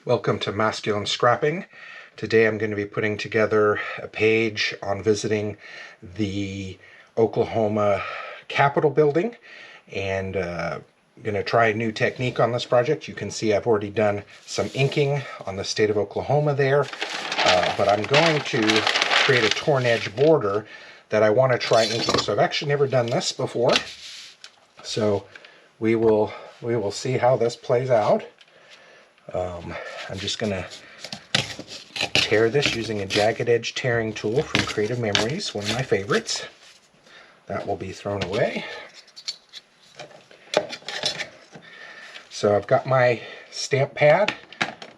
Welcome to Masculine Scrapping. Today I'm going to be putting together a page on visiting the Oklahoma Capitol building, and I'm going to try a new technique on this project. You can see I've already done some inking on the state of Oklahoma there, but I'm going to create a torn edge border that I want to try inking. So I've actually never done this before, so we will see how this plays out. I'm just going to tear this using a jagged edge tearing tool from Creative Memories, one of my favorites. That will be thrown away. So I've got my stamp pad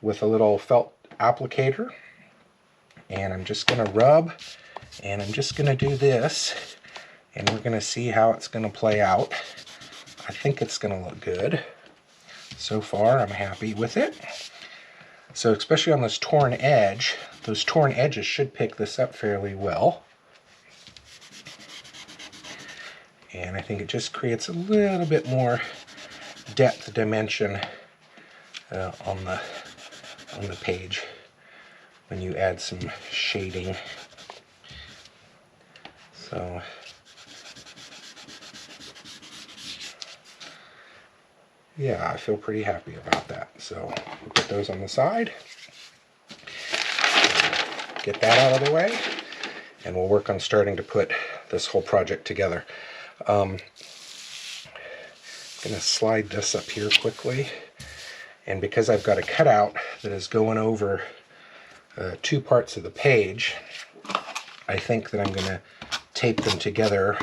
with a little felt applicator, and I'm just going to rub, and I'm just going to do this, and we're going to see how it's going to play out. I think it's going to look good. So far, I'm happy with it. So especially on this torn edge, those torn edges should pick this up fairly well. And I think it just creates a little bit more depth dimension on the page when you add some shading. So yeah, I feel pretty happy about that. So we'll put those on the side, get that out of the way, and we'll work on starting to put this whole project together. I'm going to slide this up here quickly, and because I've got a cutout that is going over two parts of the page, I think that I'm going to tape them together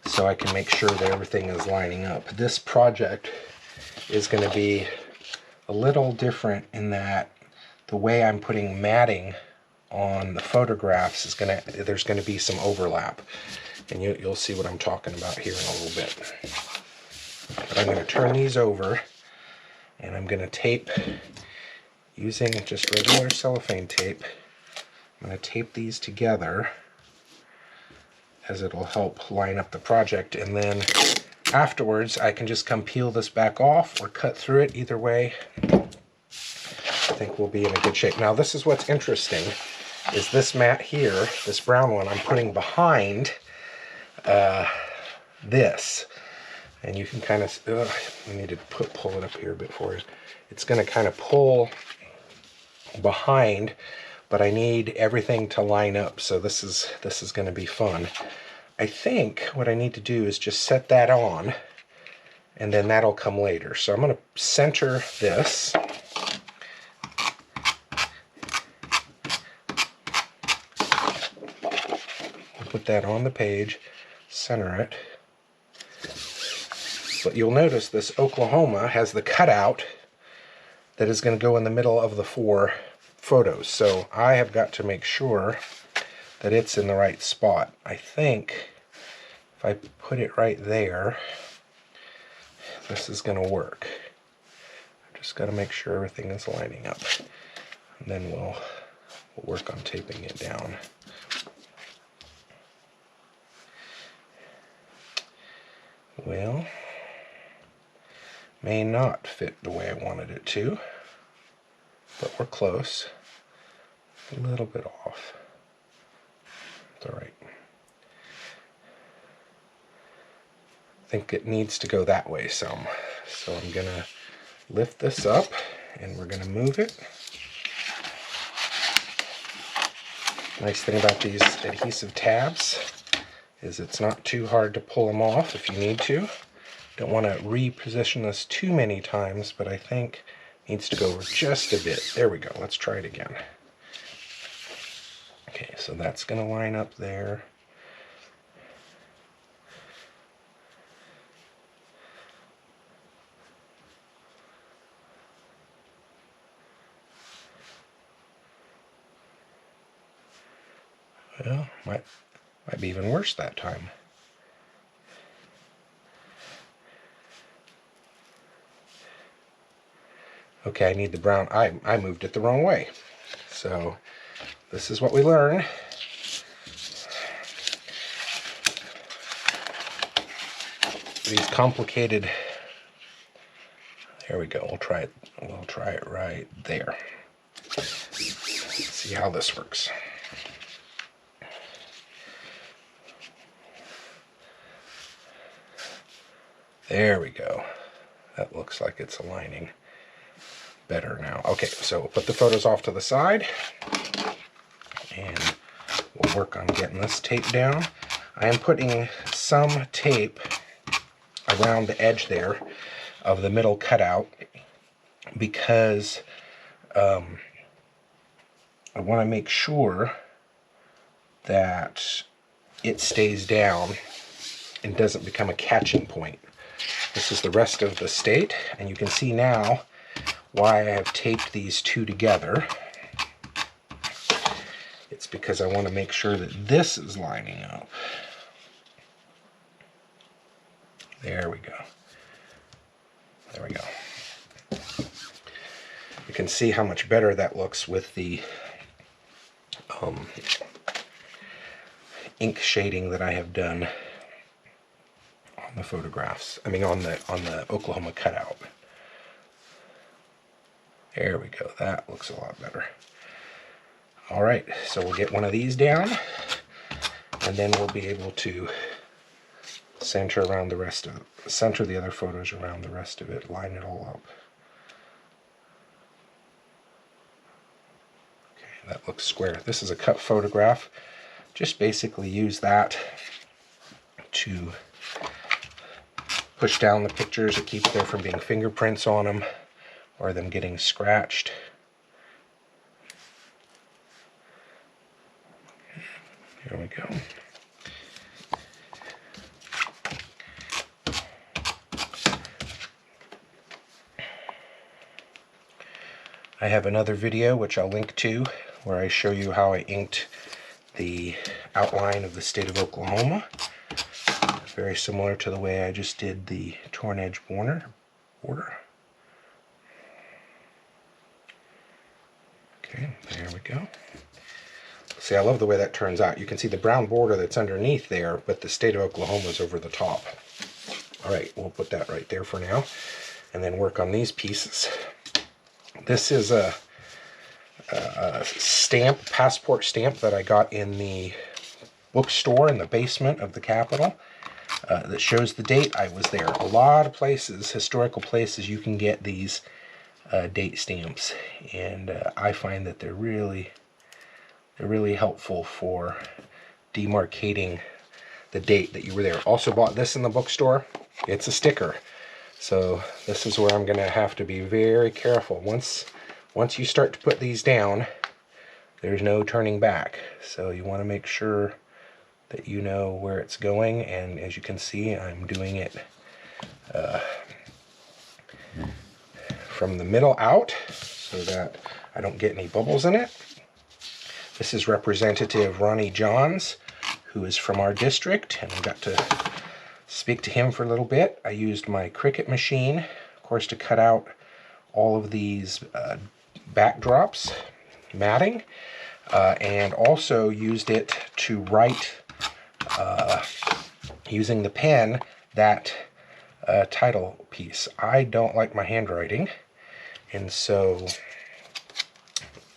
so I can make sure that everything is lining up. This project is going to be a little different in that the way I'm putting matting on the photographs is there's going to be some overlap, and you'll see what I'm talking about here in a little bit. But I'm going to turn these over, and I'm going to tape using just regular cellophane tape. I'm going to tape these together as it'll help line up the project, and then afterwards I can just come peel this back off or cut through it. Either way, I think we'll be in a good shape. Now this is what's interesting, is this mat here, this brown one, I'm putting behind this, and you can kind of, I need to pull it up here a bit for you. It's going to kind of pull behind, but I need everything to line up, so this is going to be fun. I think what I need to do is just set that on, and then that'll come later. So I'm going to center this. I'll put that on the page, center it. But you'll notice this Oklahoma has the cutout that is going to go in the middle of the four photos. So I have got to make sure that it's in the right spot. I think if I put it right there, this is going to work. I just got to make sure everything is lining up, and then we'll work on taping it down. Well, may not fit the way I wanted it to, but we're close. A little bit off. It's all right. I think it needs to go that way some. So I'm going to lift this up, and we're going to move it. Nice thing about these adhesive tabs is it's not too hard to pull them off if you need to. Don't want to reposition this too many times, but I think it needs to go over just a bit. There we go. Let's try it again. Okay, so that's going to line up there. Well, might be even worse that time. Okay, I need the brown. I moved it the wrong way. So this is what we learn. These complicated Here we go. We'll try it right there. Let's see how this works. There we go. That looks like it's aligning better now. Okay, so we'll put the photos off to the side and we'll work on getting this tape down. I am putting some tape around the edge there of the middle cutout because I want to make sure that it stays down and doesn't become a catching point. This is the rest of the state, and you can see now why I have taped these two together. It's because I want to make sure that this is lining up. There we go. There we go. You can see how much better that looks with the ink shading that I have done on the photographs. I mean on the Oklahoma cutout. There we go. That looks a lot better. All right, so we'll get one of these down, and then we'll be able to center around the rest of it, center the other photos around the rest of it, line it all up. Okay, that looks square. This is a cut photograph. Just basically use that to push down the pictures. It keeps there from being fingerprints on them or them getting scratched. Here we go. I have another video which I'll link to where I show you how I inked the outline of the state of Oklahoma. Very similar to the way I just did the torn edge border. Okay, there we go. See, I love the way that turns out. You can see the brown border that's underneath there, but the state of Oklahoma is over the top. All right, we'll put that right there for now, and then work on these pieces. This is a stamp, passport stamp that I got in the bookstore in the basement of the Capitol that shows the date I was there. A lot of places, historical places, you can get these date stamps, and I find that they're really helpful for demarcating the date that you were there. Also bought this in the bookstore. It's a sticker. So this is where I'm going to have to be very careful. Once you start to put these down, there's no turning back. So you want to make sure that you know where it's going, and as you can see, I'm doing it from the middle out so that I don't get any bubbles in it. This is Representative Ronnie Johns, who is from our district, and I got to speak to him for a little bit. I used my Cricut machine, of course, to cut out all of these backdrops, matting, and also used it to write, using the pen, that title piece. I don't like my handwriting, and so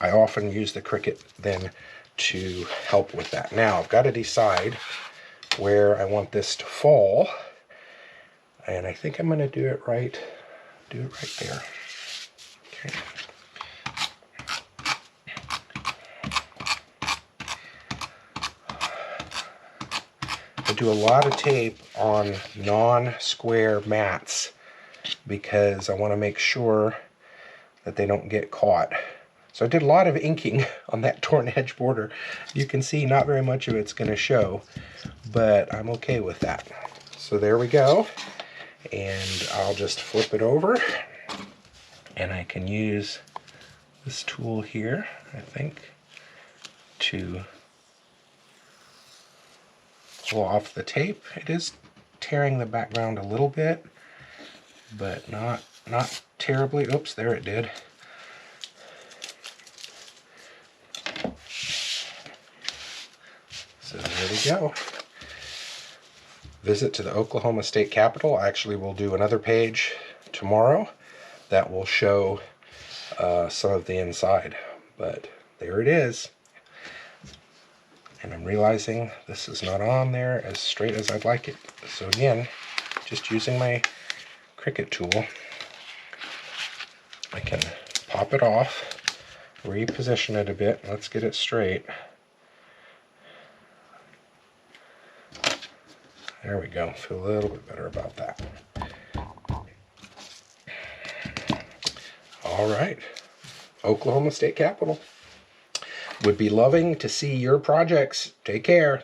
I often use the Cricut then to help with that. Now I've got to decide where I want this to fall, and I think I'm going to do it right there. Okay. I do a lot of tape on non-square mats because I want to make sure that they don't get caught. So I did a lot of inking on that torn edge border. You can see not very much of it's going to show, but I'm okay with that. So there we go, and I'll just flip it over, and I can use this tool here, I think, to pull off the tape. It is tearing the background a little bit, but not terribly. Oops, there it did. So there we go. Visit to the Oklahoma State Capitol. Actually, we'll do another page tomorrow, that will show some of the inside. But there it is. And I'm realizing this is not on there as straight as I'd like it. So again, just using my Cricut tool, I can pop it off, reposition it a bit. Let's get it straight. There we go. Feel a little bit better about that. All right. Oklahoma State Capitol. Would be loving to see your projects. Take care.